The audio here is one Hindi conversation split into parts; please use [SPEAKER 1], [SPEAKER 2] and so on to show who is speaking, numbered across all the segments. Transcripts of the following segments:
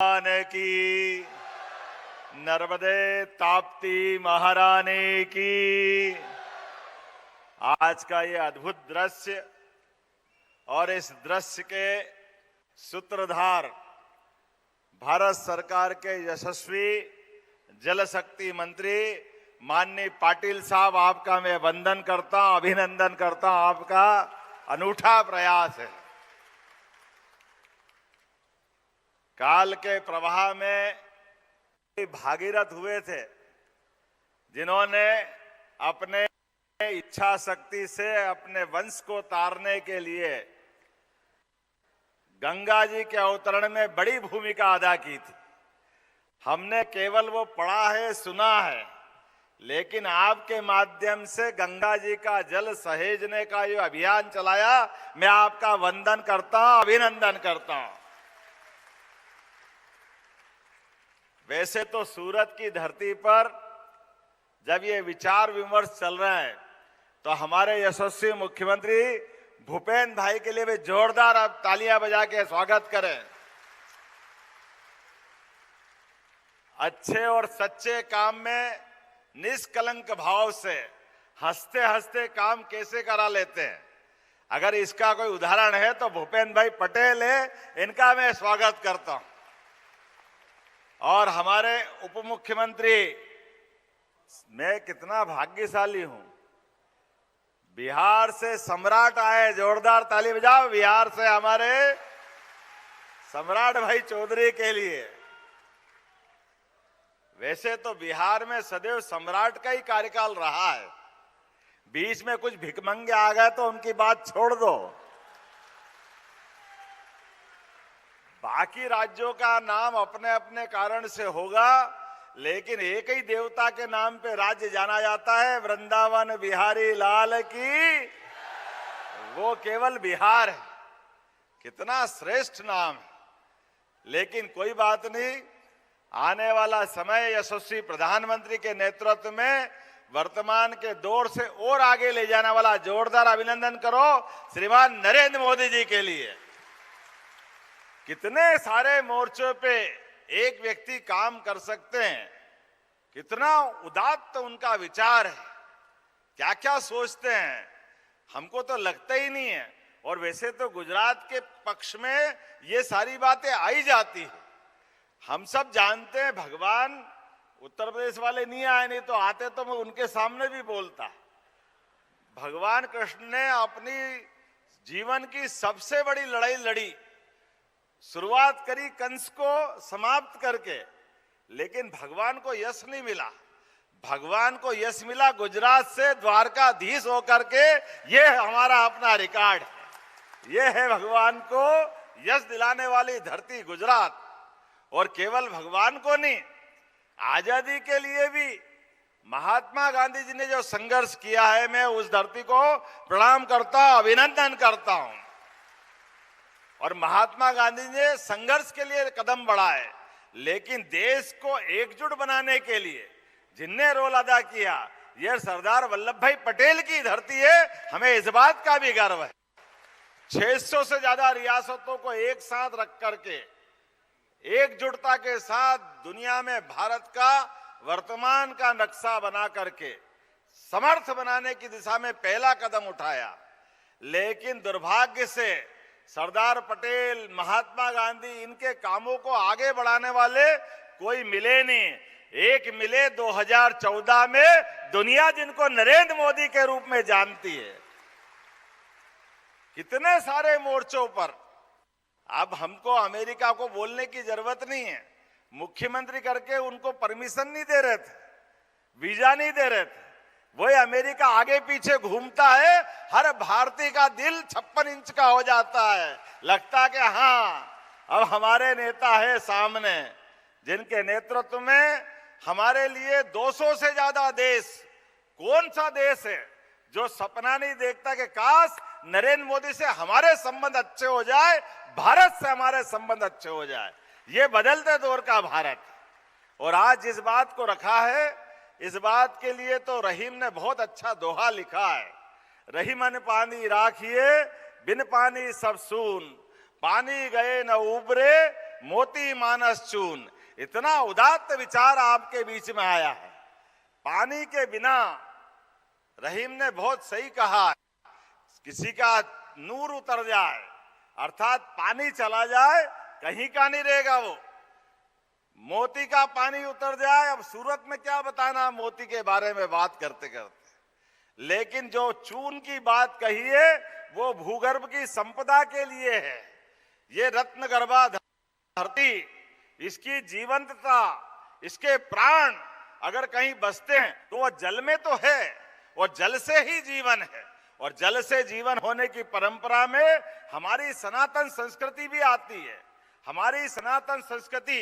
[SPEAKER 1] की, नर्मदे ताप्ती महारानी की। आज का ये अद्भुत दृश्य और इस दृश्य के सूत्रधार भारत सरकार के यशस्वी जल शक्ति मंत्री माननीय पाटिल साहब, आपका मैं वंदन करता हूं, अभिनंदन करता हूं। आपका अनूठा प्रयास है। काल के प्रवाह में भागीरथ हुए थे, जिन्होंने अपने इच्छा शक्ति से अपने वंश को तारने के लिए गंगा जी के अवतरण में बड़ी भूमिका अदा की थी। हमने केवल वो पढ़ा है, सुना है, लेकिन आपके माध्यम से गंगा जी का जल सहेजने का ये अभियान चलाया। मैं आपका वंदन करता हूं, अभिनंदन करता हूं। वैसे तो सूरत की धरती पर जब ये विचार विमर्श चल रहा है तो हमारे यशस्वी मुख्यमंत्री भूपेंद्र भाई के लिए भी जोरदार अब तालियां बजा के स्वागत करें। अच्छे और सच्चे काम में निष्कलंक भाव से हंसते हंसते काम कैसे करा लेते हैं, अगर इसका कोई उदाहरण है तो भूपेंद्र भाई पटेल है। इनका मैं स्वागत करता हूं। और हमारे उप मुख्यमंत्री, मैं कितना भाग्यशाली हूं, बिहार से सम्राट आए। जोरदार ताली बजाओ बिहार से हमारे सम्राट भाई चौधरी के लिए। वैसे तो बिहार में सदैव सम्राट का ही कार्यकाल रहा है। बीच में कुछ भिखमंगे आ गए तो उनकी बात छोड़ दो। बाकी राज्यों का नाम अपने अपने कारण से होगा, लेकिन एक ही देवता के नाम पे राज्य जाना जाता है, वृंदावन बिहारी लाल की। वो केवल बिहार है। कितना श्रेष्ठ नाम है। लेकिन कोई बात नहीं, आने वाला समय यशस्वी प्रधानमंत्री के नेतृत्व में वर्तमान के दौर से और आगे ले जाने वाला। जोरदार अभिनंदन करो श्रीमान नरेंद्र मोदी जी के लिए। कितने सारे मोर्चों पे एक व्यक्ति काम कर सकते हैं, कितना उदात्त उनका विचार है, क्या क्या सोचते हैं, हमको तो लगता ही नहीं है। और वैसे तो गुजरात के पक्ष में ये सारी बातें आई जाती है। हम सब जानते हैं, भगवान उत्तर प्रदेश वाले नहीं आए, नहीं तो आते तो मैं उनके सामने भी बोलता। भगवान कृष्ण ने अपनी जीवन की सबसे बड़ी लड़ाई लड़ी, शुरुआत करी कंस को समाप्त करके, लेकिन भगवान को यश नहीं मिला। भगवान को यश मिला गुजरात से द्वारकाधीश होकर के। ये हमारा अपना रिकॉर्ड है। ये है भगवान को यश दिलाने वाली धरती गुजरात। और केवल भगवान को नहीं, आजादी के लिए भी महात्मा गांधी जी ने जो संघर्ष किया है, मैं उस धरती को प्रणाम करता हूं, अभिनंदन करता हूं। और महात्मा गांधी ने संघर्ष के लिए कदम बढ़ाए, लेकिन देश को एकजुट बनाने के लिए जिनने रोल अदा किया, यह सरदार वल्लभ भाई पटेल की धरती है। हमें इस बात का भी गर्व है। 600 से ज्यादा रियासतों को एक साथ रख करके एकजुटता के साथ दुनिया में भारत का वर्तमान का नक्शा बना करके समर्थ बनाने की दिशा में पहला कदम उठाया। लेकिन दुर्भाग्य से सरदार पटेल, महात्मा गांधी, इनके कामों को आगे बढ़ाने वाले कोई मिले नहीं। एक मिले 2014 में, दुनिया जिनको नरेंद्र मोदी के रूप में जानती है। कितने सारे मोर्चों पर अब हमको अमेरिका को बोलने की जरूरत नहीं है। मुख्यमंत्री करके उनको परमिशन नहीं दे रहे थे, वीजा नहीं दे रहे थे। वही अमेरिका आगे पीछे घूमता है। हर भारतीय का दिल 56 इंच का हो जाता है। लगता कि हाँ, अब हमारे नेता है सामने, जिनके नेतृत्व में हमारे लिए 200 से ज्यादा देश। कौन सा देश है जो सपना नहीं देखता कि काश नरेंद्र मोदी से हमारे संबंध अच्छे हो जाए, भारत से हमारे संबंध अच्छे हो जाए। ये बदलते दौर का भारत। और आज जिस बात को रखा है, इस बात के लिए तो रहीम ने बहुत अच्छा दोहा लिखा है। रहीमन पानी राखिए, बिन पानी सब सून, पानी गए न उबरे, मोती मानस चून। इतना उदात्त विचार आपके बीच में आया है। पानी के बिना, रहीम ने बहुत सही कहा, किसी का नूर उतर जाए अर्थात पानी चला जाए कहीं का नहीं रहेगा वो। मोती का पानी उतर जाए, अब सूरत में क्या बताना मोती के बारे में बात करते करते। लेकिन जो चून की बात कही है वो भूगर्भ की संपदा के लिए है। ये रत्न गर्भा धरती, इसकी जीवंतता, इसके प्राण अगर कहीं बसते हैं तो वह जल में तो है, और जल से ही जीवन है। और जल से जीवन होने की परंपरा में हमारी सनातन संस्कृति भी आती है। हमारी सनातन संस्कृति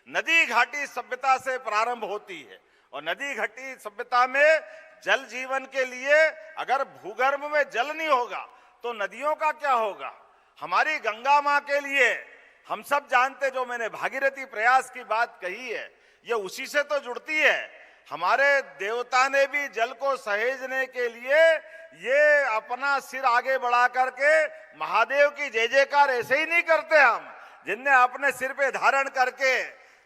[SPEAKER 1] नदी घाटी सभ्यता से प्रारंभ होती है, और नदी घाटी सभ्यता में जल जीवन के लिए अगर भूगर्भ में जल नहीं होगा तो नदियों का क्या होगा। हमारी गंगा मां के लिए हम सब जानते, जो मैंने भागीरथी प्रयास की बात कही है, ये उसी से तो जुड़ती है। हमारे देवता ने भी जल को सहेजने के लिए ये अपना सिर आगे बढ़ा करके महादेव की जय जयकार ऐसे ही नहीं करते हम, जिनने अपने सिर पे धारण करके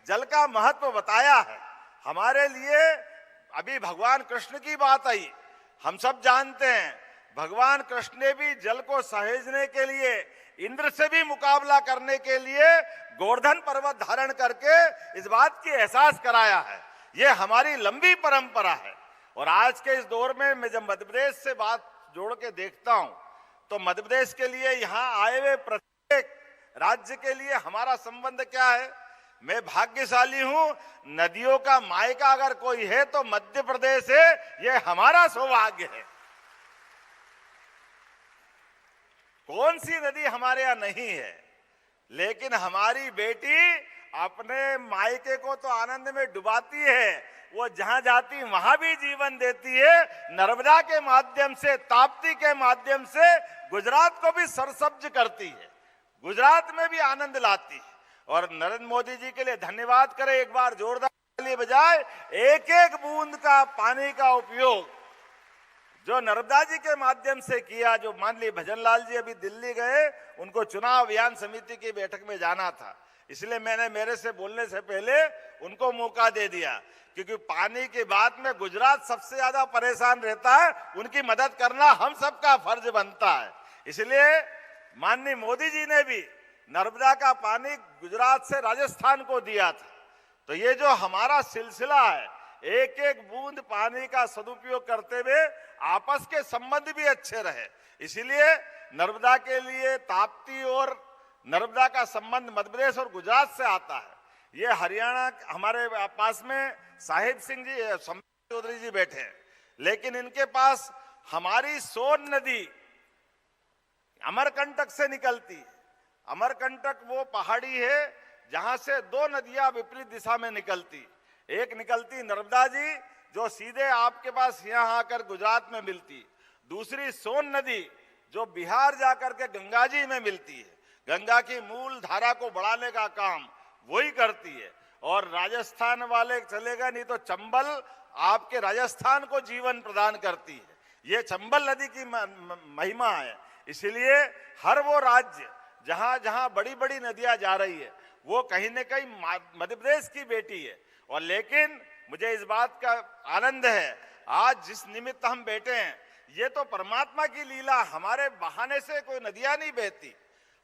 [SPEAKER 1] जल का महत्व बताया है। हमारे लिए अभी भगवान कृष्ण की बात आई, हम सब जानते हैं भगवान कृष्ण ने भी जल को सहेजने के लिए, इंद्र से भी मुकाबला करने के लिए गोवर्धन पर्वत धारण करके इस बात की एहसास कराया है। ये हमारी लंबी परंपरा है। और आज के इस दौर में मैं जब मध्य प्रदेश से बात जोड़ के देखता हूं तो मध्य प्रदेश के लिए यहाँ आए हुए प्रत्येक राज्य के लिए हमारा संबंध क्या है। मैं भाग्यशाली हूं, नदियों का मायका अगर कोई है तो मध्य प्रदेश है। ये हमारा सौभाग्य है। कौन सी नदी हमारे यहाँ नहीं है, लेकिन हमारी बेटी अपने मायके को तो आनंद में डुबाती है, वो जहां जाती वहां भी जीवन देती है। नर्मदा के माध्यम से, ताप्ती के माध्यम से गुजरात को भी सरसब्ज करती है, गुजरात में भी आनंद लाती है। और नरेंद्र मोदी जी के लिए धन्यवाद करें एक बार जोरदार ताली बजाए। एक एक बूंद का पानी का उपयोग जो नर्मदा जी के माध्यम से किया। जो मान ली भजन लाल जी अभी दिल्ली गए, उनको चुनाव अभियान समिति की बैठक में जाना था, इसलिए मैंने मेरे से बोलने से पहले उनको मौका दे दिया, क्योंकि पानी की बात में गुजरात सबसे ज्यादा परेशान रहता है, उनकी मदद करना हम सबका फर्ज बनता है। इसलिए माननीय मोदी जी ने भी नर्मदा का पानी गुजरात से राजस्थान को दिया था। तो ये जो हमारा सिलसिला है, एक एक बूंद पानी का सदुपयोग करते हुए आपस के संबंध भी अच्छे रहे, इसलिए नर्मदा के लिए ताप्ती और नर्मदा का संबंध मध्य प्रदेश और गुजरात से आता है। ये हरियाणा, हमारे पास में साहिब सिंह जी, चौधरी जी बैठे हैं, लेकिन इनके पास हमारी सोन नदी अमरकंटक से निकलती है। अमरकंटक वो पहाड़ी है जहां से दो नदियां विपरीत दिशा में निकलती। एक निकलती नर्मदा जी जो सीधे आपके पास यहाँ आकर गुजरात में मिलती, दूसरी सोन नदी जो बिहार जाकर के गंगा जी में मिलती है। गंगा की मूल धारा को बढ़ाने का काम वही करती है। और राजस्थान वाले चलेगा नहीं तो चंबल आपके राजस्थान को जीवन प्रदान करती है। ये चंबल नदी की महिमा है। इसलिए हर वो राज्य जहां जहां बड़ी बड़ी नदियां जा रही है वो कहीं न कहीं मध्य प्रदेश की बेटी है। और लेकिन मुझे इस बात का आनंद है, आज जिस निमित्त हम बैठे हैं ये तो परमात्मा की लीला। हमारे बहाने से कोई नदियां नहीं बहती,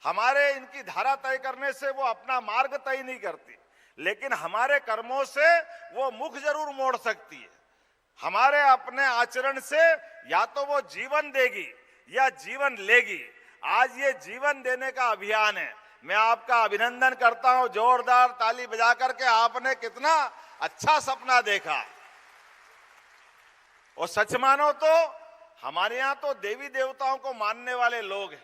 [SPEAKER 1] हमारे इनकी धारा तय करने से वो अपना मार्ग तय नहीं करती, लेकिन हमारे कर्मों से वो मुख जरूर मोड़ सकती है। हमारे अपने आचरण से या तो वो जीवन देगी या जीवन लेगी। आज ये जीवन देने का अभियान है। मैं आपका अभिनंदन करता हूं, जोरदार ताली बजा करके। आपने कितना अच्छा सपना देखा। और सच मानो तो हमारे यहाँ तो देवी देवताओं को मानने वाले लोग हैं,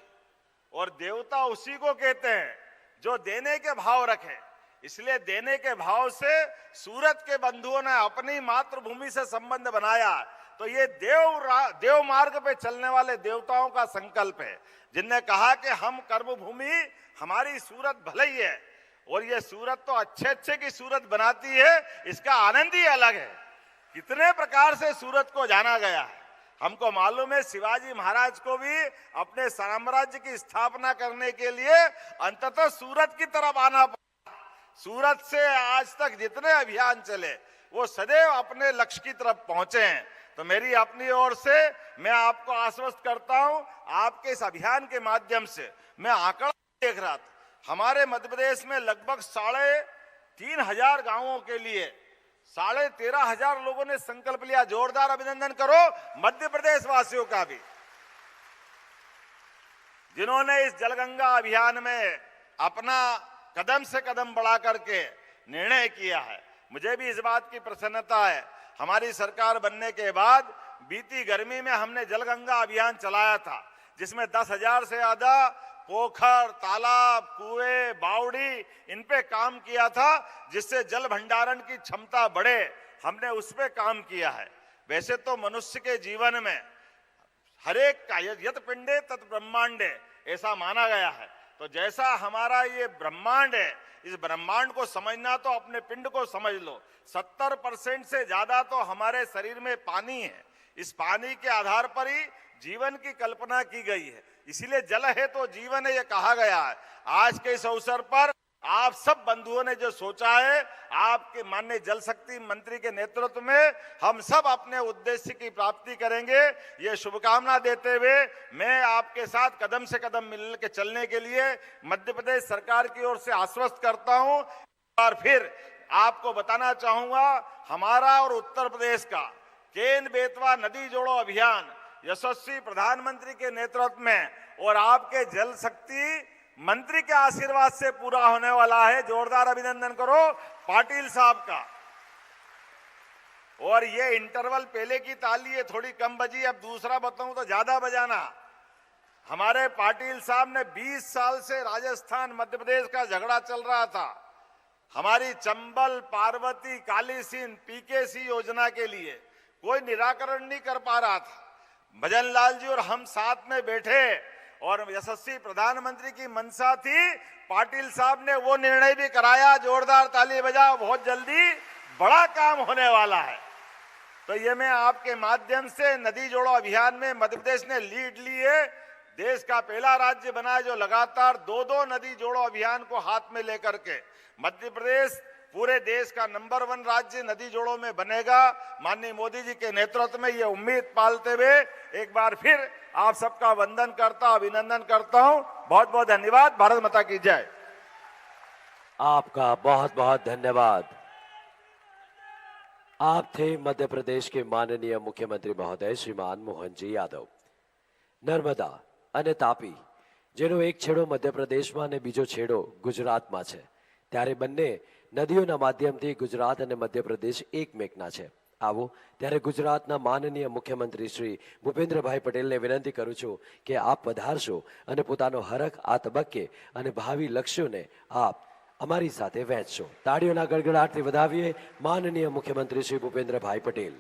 [SPEAKER 1] और देवता उसी को कहते हैं जो देने के भाव रखे। इसलिए देने के भाव से सूरत के बंधुओं ने अपनी मातृभूमि से संबंध बनाया। तो ये देव मार्ग पे चलने वाले देवताओं का संकल्प है, जिनने कहा कि हम कर्मभूमि हमारी सूरत भले ही है, और ये सूरत तो अच्छे अच्छे की सूरत बनाती है, इसका आनंद ही अलग है। कितने प्रकार से सूरत को जाना गया है। हमको मालूम है शिवाजी महाराज को भी अपने साम्राज्य की स्थापना करने के लिए अंततः सूरत की तरफ आना पड़ा। सूरत से आज तक जितने अभियान चले वो सदैव अपने लक्ष्य की तरफ पहुंचे हैं। तो मेरी अपनी ओर से मैं आपको आश्वस्त करता हूं, आपके इस अभियान के माध्यम से मैं आंकड़ा देख रहा था, हमारे मध्य प्रदेश में लगभग 3,500 गांवों के लिए 13,500 लोगों ने संकल्प लिया। जोरदार अभिनंदन करो मध्य प्रदेश वासियों का भी, जिन्होंने इस जलगंगा अभियान में अपना कदम से कदम बढ़ा करके निर्णय किया है। मुझे भी इस बात की प्रसन्नता है, हमारी सरकार बनने के बाद बीती गर्मी में हमने जलगंगा अभियान चलाया था, जिसमें 10,000 से ज्यादा पोखर, तालाब, कुएं, बावड़ी इन पे काम किया था, जिससे जल भंडारण की क्षमता बढ़े। हमने उस पे काम किया है। वैसे तो मनुष्य के जीवन में हरेक का यत पिंडे तत् ब्रह्मांडे ऐसा माना गया है। तो जैसा हमारा ये ब्रह्मांड है, इस ब्रह्मांड को समझना तो अपने पिंड को समझ लो। 70% से ज्यादा तो हमारे शरीर में पानी है। इस पानी के आधार पर ही जीवन की कल्पना की गई है, इसीलिए जल है तो जीवन है ये कहा गया है। आज के इस अवसर पर आप सब बंधुओं ने जो सोचा है, आपके माननीय जल शक्ति मंत्री के नेतृत्व में हम सब अपने उद्देश्य की प्राप्ति करेंगे, ये शुभकामना देते हुए मैं आपके साथ कदम से कदम मिल के चलने के लिए मध्य प्रदेश सरकार की ओर से आश्वस्त करता हूं। और फिर आपको बताना चाहूंगा, हमारा और उत्तर प्रदेश का केन बेतवा नदी जोड़ो अभियान यशस्वी प्रधानमंत्री के नेतृत्व में और आपके जल शक्ति मंत्री के आशीर्वाद से पूरा होने वाला है। जोरदार अभिनंदन करो पाटिल साहब का। और ये इंटरवल पहले की ताली है थोड़ी कम बजी, अब दूसरा बताऊं तो ज्यादा बजाना। हमारे पाटिल साहब ने 20 साल से राजस्थान मध्य प्रदेश का झगड़ा चल रहा था, हमारी चंबल, पार्वती, कालीसिंध, पीकेसी योजना के लिए कोई निराकरण नहीं कर पा रहा था। भजन लाल जी और हम साथ में बैठे और यशस्वी प्रधानमंत्री की मंशा थी, पाटिल साहब ने वो निर्णय भी कराया। जोरदार ताली बजाओ, बहुत जल्दी बड़ा काम होने वाला है। तो ये मैं आपके माध्यम से नदी जोड़ो अभियान में मध्य प्रदेश ने लीड ली है। देश का पहला राज्य बना है जो लगातार 2 नदी जोड़ो अभियान को हाथ में लेकर के मध्य प्रदेश पूरे देश का नंबर 1 राज्य नदी जोड़ों में बनेगा। माननीय मोदी जी के नेतृत्व में ये उम्मीद पालते हुए एक बार फिर आप सबका वंदन करता, अभिनंदन करता हूं। बहुत बहुत धन्यवाद। भारत माता की जय।
[SPEAKER 2] आपका बहुत बहुत धन्यवाद। आप थे मध्य प्रदेश के माननीय मुख्यमंत्री महोदय श्रीमान मोहन जी यादव। नर्मदा અને તાપી જેનો એક છેડો મધ્યપ્રદેશમાં અને બીજો છેડો ગુજરાતમાં છે, ત્યારે બંને નદીઓના માધ્યમથી ગુજરાત અને મધ્યપ્રદેશ એકમેકના છે। આવો ત્યારે ગુજરાતના માનનીય મુખ્યમંત્રી શ્રી ભૂપેન્દ્રભાઈ પટેલને વિનંતી કરું છું કે આપ પધારશો અને પોતાનો હરખ આ તબક્કે અને ભાવિ લક્ષ્યોને આપ અમારી સાથે વહેંચશો। તાળીઓના ગડગડાટથી વધાવીએ માનનીય મુખ્યમંત્રી શ્રી ભૂપેન્દ્રભાઈ પટેલ।